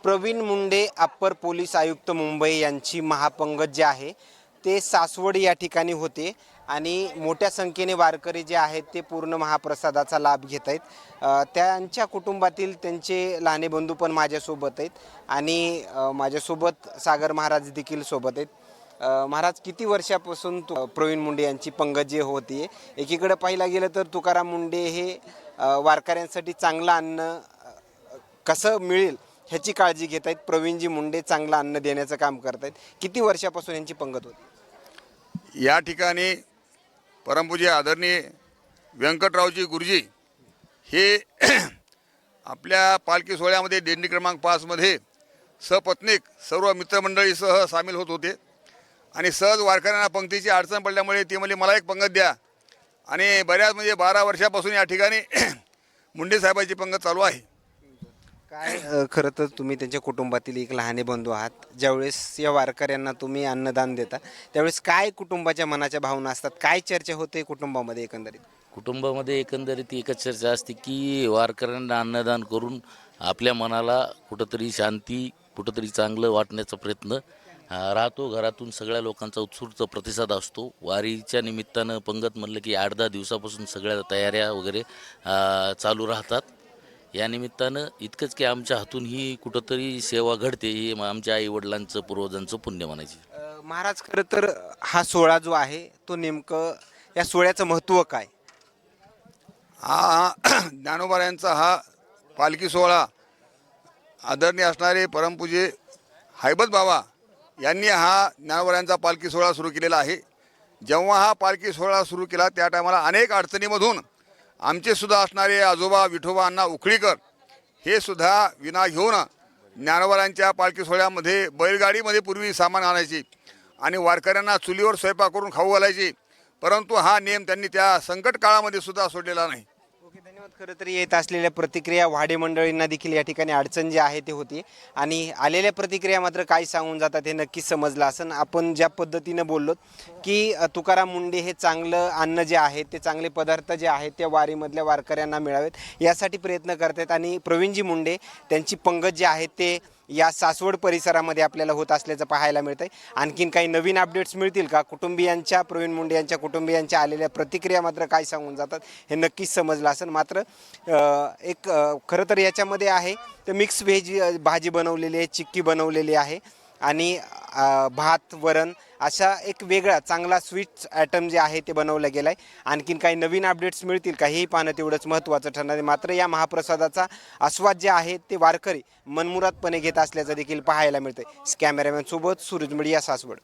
Pravin Munde upper police आयुक्त मुंबई यांची महापंगत जे आहे ते सासवड या ठिकाणी होते आणि मोठ्या संख्येने वारकरी जे आहेत ते पूर्ण महाप्रसादाचा लाभ घेत आहेत। त्यांच्या कुटुंबातील त्यांचे लहाने बंधू पण माझ्यासोबत आहेत आणि माझ्यासोबत सागर महाराज देखील सोबत आहेत। महाराज, किती वर्षापासून प्रवीण मुंडे यांची पंगत जी होती, एकीकडे पाहिला गेलं तर तुकाराम मुंडे हे वारकऱ्यांसाठी चांगलं अन्न कसं मिळेल ह्याची काळजी घेत आहेत, प्रवीणजी मुंडे चांगलं अन्न देण्याचं काम करत आहेत। किती वर्षापासून यांची पंगत होती? या ठिकाणी परमपूज्य आदरणीय व्यंकटरावजी गुरुजी हे आपल्या पालखी सोहळ्यामध्ये दिंडी क्रमांक 5 मध्ये सपत्नीक सर्व मित्रमंडळीसह सामील होत होते आणि सहज वारकऱ्यांना पंक्तीची अडचण पडल्यामुळे ते म्हणजे मला एक पंगत द्या आणि बऱ्याच म्हणजे 12 वर्षापासून या ठिकाणी मुंडे साहेबांची पंगत चालू आहे। काय खरं तर तुम्ही त्यांच्या कुटुंबातील एक लहाने बंधू आहात। ज्यावेळेस या वारकऱ्यांना तुम्ही अन्नदान देता त्यावेळेस काय कुटुंबाच्या मनाच्या भावना असतात, काय चर्चा होते कुटुंबामध्ये? कुटुंबामध्ये एकंदरीत एकच चर्चा असते की वारकऱ्यांना अन्नदान करून आपल्या मनाला कुठंतरी शांती, कुठंतरी चांगलं वाटण्याचा प्रयत्न राहतो। घरातून सगळ्या लोकांचा उत्स्फूर्त प्रतिसाद असतो। वारीच्या निमित्तानं पंगत म्हणलं की 8-10 दिवसापासून सगळ्या तयाऱ्या वगैरे चालू राहतात। या निमित्तानं इतकंच की आमच्या हातून ही कुठंतरी सेवा घडते, ही आमच्या आईवडिलांचं पूर्वजांचं पुण्य म्हणायचे। महाराज, खरं तर हा सोहळा जो आहे तो नेमकं या सोहळ्याचं महत्त्व काय? हा ज्ञानोबा यांचा हा पालखी सोहळा आदरणीय असणारे परमपूज्य हैबत बाबा यांनी हा ज्ञानोबा यांचा पालखी सोहळा सुरू केलेला आहे। जेव्हा हा पालखी सोहळा सुरू केला त्या टायमाला अनेक अडचणीमधून आमचे सुद्धा असणारे आजोबा विठोबा अण्णा उखळीकर हे सुद्धा विना घेऊन ज्ञानोबांच्या पालखी सोहळ्यामध्ये बैलगाडीमध्ये पूर्वी सामान आणायची आणि वारकऱ्यांना चुलीवर स्वयंपाक करून खाऊ घालायची, परंतु हा नियम त्यांनी त्या संकट काळामध्ये सुद्धा सोडलेला नाही। ओके, धन्यवाद। खरं तर येत असलेल्या प्रतिक्रिया वाडे मंडळींना देखील या ठिकाणी अडचण जी आहे ते होती आणि आलेल्या प्रतिक्रिया मात्र काय सांगून जातात हे नक्कीच समजलं असेल। आपण ज्या पद्धतीनं बोललो की तुकाराम मुंडे हे चांगलं अन्न जे आहे ते चांगले पदार्थ जे आहेत ते वारीमधल्या वारकऱ्यांना मिळावेत यासाठी प्रयत्न करतात आणि प्रवीणजी मुंडे त्यांची पंगत जी आहे ते या सासवड परिसरामध्ये आपल्याला होत असल्याचं पाहायला मिळतंय। आणखीन काही नवीन अपडेट्स मिळतील का? कुटुंबियांच्या, प्रवीण मुंडे यांच्या कुटुंबियांच्या आलेल्या प्रतिक्रिया मात्र काय सांगून जातात हे नक्कीच समजलं असेल। मात्र एक खरं तर याच्यामध्ये आहे तर मिक्स व्हेज भाजी बनवलेली आहे, चिक्की बनवलेली आहे आणि भात वरण अशा एक वेगळा चांगला स्वीट आयटम जे आहे ते बनवलं गेलं आहे। आणखीन काही नवीन अपडेट्स मिळतील का हेही पाहणं तेवढंच महत्त्वाचं ठरणार आहे। मात्र या महाप्रसादाचा आस्वाद जे आहे ते वारकरी मनमुरादपणे घेत असल्याचं देखील पाहायला मिळतं आहे। कॅमेरामॅन सोबत सूरज मीडिया, सासवड।